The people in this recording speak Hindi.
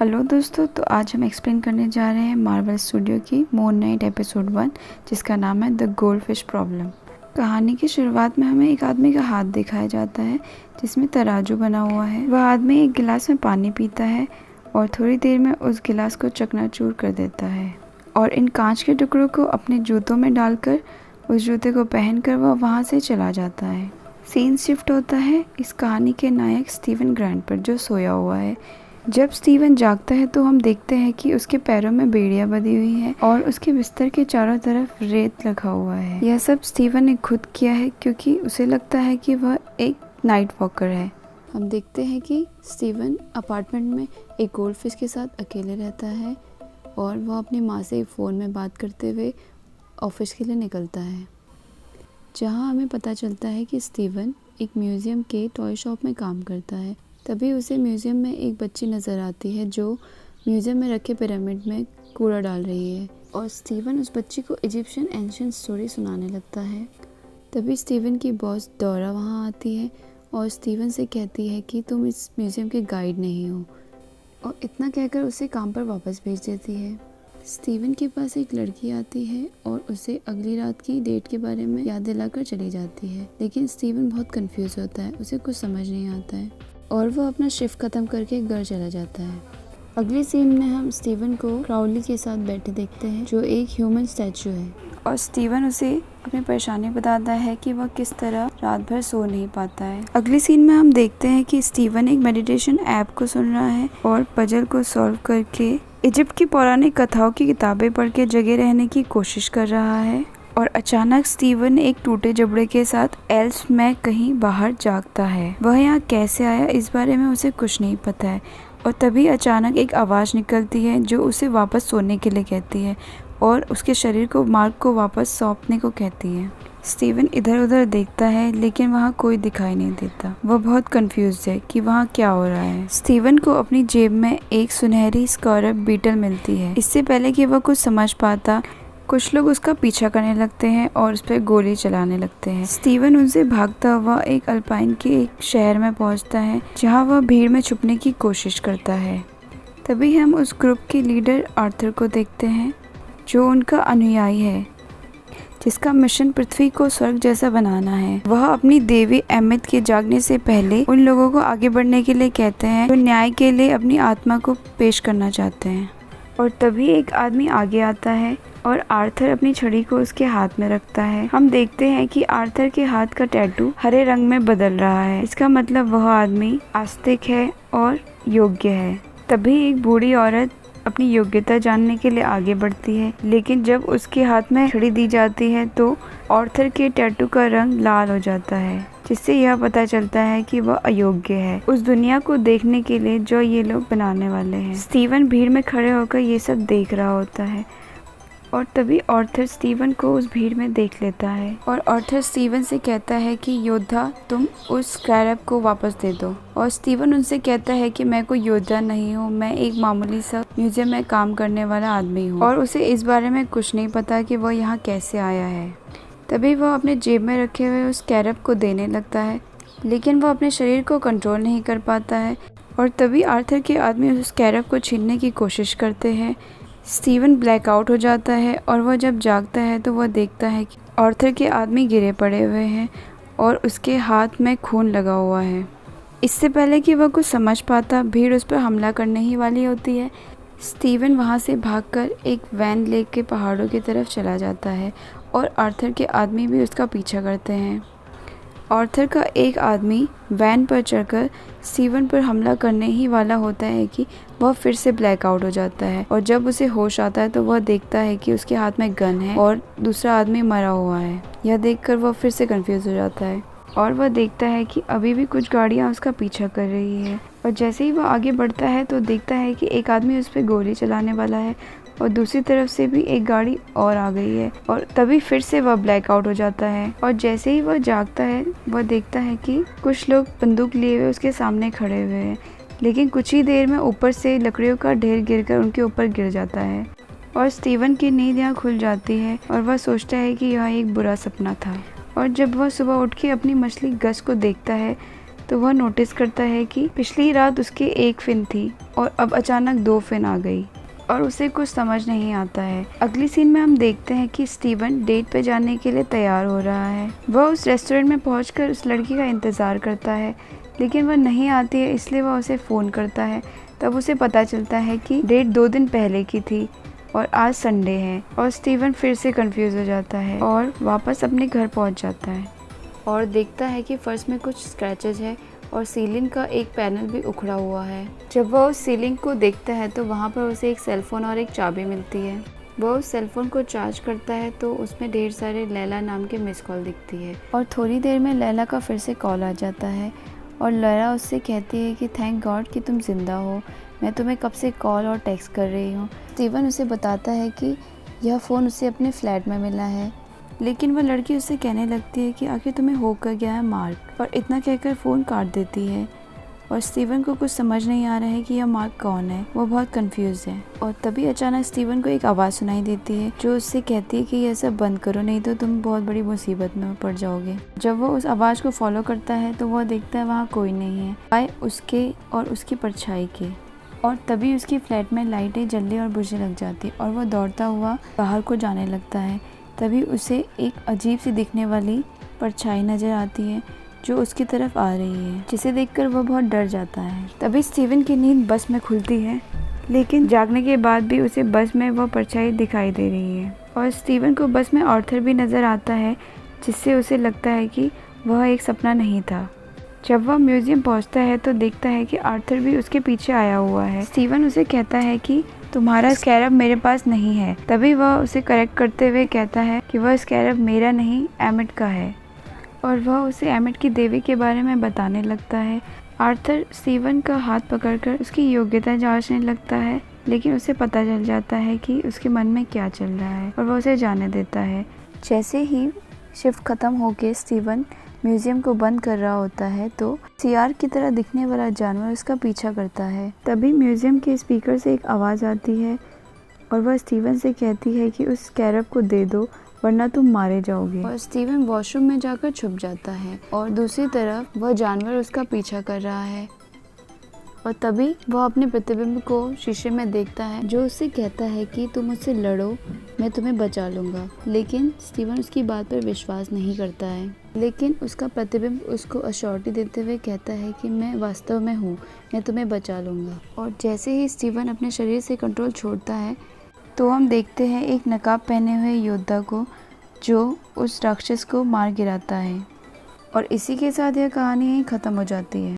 हेलो दोस्तों, तो आज हम एक्सप्लेन करने जा रहे हैं मार्वल स्टूडियो की मून नाइट एपिसोड 1, जिसका नाम है द गोल्डफिश प्रॉब्लम। कहानी की शुरुआत में हमें एक आदमी का हाथ दिखाया जाता है जिसमें तराजू बना हुआ है। वह आदमी एक गिलास में पानी पीता है और थोड़ी देर में उस गिलास को चकनाचूर कर देता है और इन कांच के टुकड़ों को अपने जूतों में डालकर उस जूते को पहनकर वह वहाँ से चला जाता है। सीन शिफ्ट होता है इस कहानी के नायक स्टीवन ग्रांट पर, जो सोया हुआ है। जब स्टीवन जागता है तो हम देखते हैं कि उसके पैरों में बेड़ियां बंधी हुई हैं और उसके बिस्तर के चारों तरफ रेत लगा हुआ है। यह सब स्टीवन ने खुद किया है क्योंकि उसे लगता है कि वह एक नाइट वॉकर है। हम देखते हैं कि स्टीवन अपार्टमेंट में एक गोल्डफिश के साथ अकेले रहता है और वह अपनी माँ से फ़ोन में बात करते हुए ऑफिस के लिए निकलता है, जहाँ हमें पता चलता है कि स्टीवन एक म्यूज़ियम के टॉय शॉप में काम करता है। तभी उसे म्यूज़ियम में एक बच्ची नज़र आती है जो म्यूज़ियम में रखे पिरामिड में कूड़ा डाल रही है और स्टीवन उस बच्ची को इजिप्शियन एंशिएंट स्टोरी सुनाने लगता है। तभी स्टीवन की बॉस डोरा वहाँ आती है और स्टीवन से कहती है कि तुम इस म्यूज़ियम के गाइड नहीं हो, और इतना कहकर उसे काम पर वापस भेज देती है। स्टीवन के पास एक लड़की आती है और उसे अगली रात की डेट के बारे में याद दिलाकर चली जाती है, लेकिन स्टीवन बहुत कंफ्यूज होता है, उसे कुछ समझ नहीं आता है और वह अपना शिफ्ट ख़त्म करके घर चला जाता है। अगले सीन में हम स्टीवन को क्राउली के साथ बैठे देखते हैं, जो एक ह्यूमन स्टैचू है, और स्टीवन उसे अपनी परेशानी बताता है कि वह किस तरह रात भर सो नहीं पाता है। अगले सीन में हम देखते हैं कि स्टीवन एक मेडिटेशन ऐप को सुन रहा है और पजल को सॉल्व करके इजिप्ट की पौराणिक कथाओं की किताबें पढ़ के जगे रहने की कोशिश कर रहा है। और अचानक स्टीवन एक टूटे जबड़े के साथ एल्स में कहीं बाहर जागता है। वह यहाँ कैसे आया इस बारे में उसे कुछ नहीं पता है, और तभी अचानक एक आवाज़ निकलती है जो उसे वापस सोने के लिए कहती है और उसके शरीर को मार्क को वापस सौंपने को कहती है। स्टीवन इधर उधर देखता है लेकिन वहाँ कोई दिखाई नहीं देता। वह बहुत कंफ्यूज है कि वहाँ क्या हो रहा है। स्टीवन को अपनी जेब में एक सुनहरी स्कारप बीटल मिलती है। इससे पहले कि वह कुछ समझ पाता, कुछ लोग उसका पीछा करने लगते हैं और उस पर गोली चलाने लगते हैं। स्टीवन उनसे भागता हुआ एक अल्पाइन के एक शहर में पहुंचता है, जहां वह भीड़ में छुपने की कोशिश करता है। तभी हम उस ग्रुप के लीडर आर्थर को देखते हैं, जो उनका अनुयायी है, जिसका मिशन पृथ्वी को स्वर्ग जैसा बनाना है। वह अपनी देवी एमित के जागने से पहले उन लोगों को आगे बढ़ने के लिए कहते हैं जो न्याय के लिए अपनी आत्मा को पेश करना चाहते हैं। और तभी एक आदमी आगे आता है और आर्थर अपनी छड़ी को उसके हाथ में रखता है। हम देखते हैं कि आर्थर के हाथ का टैटू हरे रंग में बदल रहा है। इसका मतलब वह आदमी आस्तिक है और योग्य है। तभी एक बूढ़ी औरत अपनी योग्यता जानने के लिए आगे बढ़ती है, लेकिन जब उसके हाथ में छड़ी दी जाती है तो आर्थर के टैटू का रंग लाल हो जाता है, जिससे यह पता चलता है कि वह अयोग्य है उस दुनिया को देखने के लिए जो ये लोग बनाने वाले हैं। स्टीवन भीड़ में खड़े होकर ये सब देख रहा होता है और तभी आर्थर स्टीवन को उस भीड़ में देख लेता है और आर्थर स्टीवन से कहता है कि योद्धा, तुम उस स्कारप को वापस दे दो। और स्टीवन उनसे कहता है कि मैं कोई योद्धा नहीं हूँ, मैं एक मामूली सा म्यूजियम में काम करने वाला आदमी हूँ और उसे इस बारे में कुछ नहीं पता कि वह यहाँ कैसे आया है। तभी वह अपने जेब में रखे हुए उस स्कारप को देने लगता है, लेकिन वह अपने शरीर को कंट्रोल नहीं कर पाता है। और तभी आर्थर के आदमी उस स्कारप को छीनने की कोशिश करते हैं। स्टीवन ब्लैकआउट हो जाता है और वह जब जागता है तो वह देखता है कि आर्थर के आदमी गिरे पड़े हुए हैं और उसके हाथ में खून लगा हुआ है। इससे पहले कि वह कुछ समझ पाता, भीड़ उस पर हमला करने ही वाली होती है। स्टीवन वहां से भागकर एक वैन लेके पहाड़ों की तरफ चला जाता है और आर्थर के आदमी भी उसका पीछा करते हैं। आर्थर का एक आदमी वैन पर चढ़कर स्टीवन पर हमला करने ही वाला होता है कि वह फिर से ब्लैकआउट हो जाता है, और जब उसे होश आता है तो वह देखता है कि उसके हाथ में गन है और दूसरा आदमी मरा हुआ है। यह देखकर वह फिर से कंफ्यूज हो जाता है और वह देखता है कि अभी भी कुछ गाड़ियां उसका पीछा कर रही है। और जैसे ही वह आगे बढ़ता है तो देखता है कि एक आदमी उस पर गोली चलाने वाला है और दूसरी तरफ से भी एक गाड़ी और आ गई है। और तभी फिर से वह ब्लैकआउट हो जाता है और जैसे ही वह जागता है वह देखता है कि कुछ लोग बंदूक लिए हुए उसके सामने खड़े हुए हैं, लेकिन कुछ ही देर में ऊपर से लकड़ियों का ढेर गिरकर उनके ऊपर गिर जाता है और स्टीवन की नींद यहाँ खुल जाती है और वह सोचता है कि यह एक बुरा सपना था। और जब वह सुबह उठ के अपनी मछली गस को देखता है तो वह नोटिस करता है कि पिछली रात उसके एक फिन थी और अब अचानक 2 फिन आ गई और उसे कुछ समझ नहीं आता है। अगली सीन में हम देखते हैं कि स्टीवन डेट पे जाने के लिए तैयार हो रहा है। वह उस रेस्टोरेंट में पहुंचकर उस लड़की का इंतज़ार करता है, लेकिन वह नहीं आती है, इसलिए वह उसे फ़ोन करता है। तब उसे पता चलता है कि डेट 2 दिन पहले की थी और आज संडे है और स्टीवन फिर से कंफ्यूज हो जाता है और वापस अपने घर पहुंच जाता है और देखता है कि फर्श में कुछ स्क्रैचेस है और सीलिंग का एक पैनल भी उखड़ा हुआ है। जब वह उस सीलिंग को देखता है तो वहाँ पर उसे एक सेलफोन और एक चाबी मिलती है। वह उस सेलफोन को चार्ज करता है तो उसमें ढेर सारे लैला नाम के मिस कॉल दिखती है और थोड़ी देर में लैला का फिर से कॉल आ जाता है और लैला उससे कहती है कि थैंक गॉड कि तुम जिंदा हो, मैं तुम्हें कब से कॉल और टेक्स्ट कर रही हूँ। स्टीवन उसे बताता है कि यह फ़ोन उसे अपने फ्लैट में मिला है, लेकिन वह लड़की उससे कहने लगती है कि आखिर तुम्हें होकर गया है मार्क, और इतना कहकर फ़ोन काट देती है और स्टीवन को कुछ समझ नहीं आ रहा है कि यह मार्क कौन है। वो बहुत कंफ्यूज है और तभी अचानक स्टीवन को एक आवाज़ सुनाई देती है जो उससे कहती है कि यह सब बंद करो, नहीं तो तुम बहुत बड़ी मुसीबत में पड़ जाओगे। जब वो उस आवाज़ को फॉलो करता है तो वह देखता है वहाँ कोई नहीं है, बाय उसके और उसकी परछाई के, और तभी उसकी फ्लैट में लाइटें जलने और बुझने लग जाती और वह दौड़ता हुआ बाहर को जाने लगता है। तभी उसे एक अजीब सी दिखने वाली परछाई नज़र आती है जो उसकी तरफ आ रही है, जिसे देखकर वह बहुत डर जाता है। तभी स्टीवन की नींद बस में खुलती है, लेकिन जागने के बाद भी उसे बस में वह परछाई दिखाई दे रही है और स्टीवन को बस में आर्थर भी नज़र आता है, जिससे उसे लगता है कि वह एक सपना नहीं था। जब वह म्यूजियम पहुंचता है तो देखता है कि आर्थर भी उसके पीछे आया हुआ है। स्टीवन उसे कहता है कि तुम्हारा स्कैरब मेरे पास नहीं है। तभी वह उसे करेक्ट करते हुए कहता है कि वह स्कैरब मेरा नहीं, एमिट का है, और वह उसे एमिट की देवी के बारे में बताने लगता है। आर्थर स्टीवन का हाथ पकड़कर उसकी योग्यता जांचने लगता है, लेकिन उसे पता चल जाता है कि उसके मन में क्या चल रहा है और वह उसे जाने देता है। जैसे ही शिफ्ट खत्म होकर स्टीवन म्यूजियम को बंद कर रहा होता है तो सीआर की तरह दिखने वाला जानवर उसका पीछा करता है। तभी म्यूजियम के स्पीकर से एक आवाज़ आती है और वह स्टीवन से कहती है कि उस स्कैरब को दे दो वरना तुम मारे जाओगे, और स्टीवन वॉशरूम में जाकर छुप जाता है और दूसरी तरफ वह जानवर उसका पीछा कर रहा है और तभी वह अपने प्रतिबिंब को शीशे में देखता है जो उससे कहता है कि तुम मुझसे लड़ो, मैं तुम्हें बचा लूँगा। लेकिन स्टीवन उसकी बात पर विश्वास नहीं करता है, लेकिन उसका प्रतिबिंब उसको अश्योरिटी देते हुए कहता है कि मैं वास्तव में हूँ, मैं तुम्हें बचा लूँगा। और जैसे ही स्टीवन अपने शरीर से कंट्रोल छोड़ता है तो हम देखते हैं एक नकाब पहने हुए योद्धा को जो उस राक्षस को मार गिराता है, और इसी के साथ यह कहानी यहीं ख़त्म हो जाती है।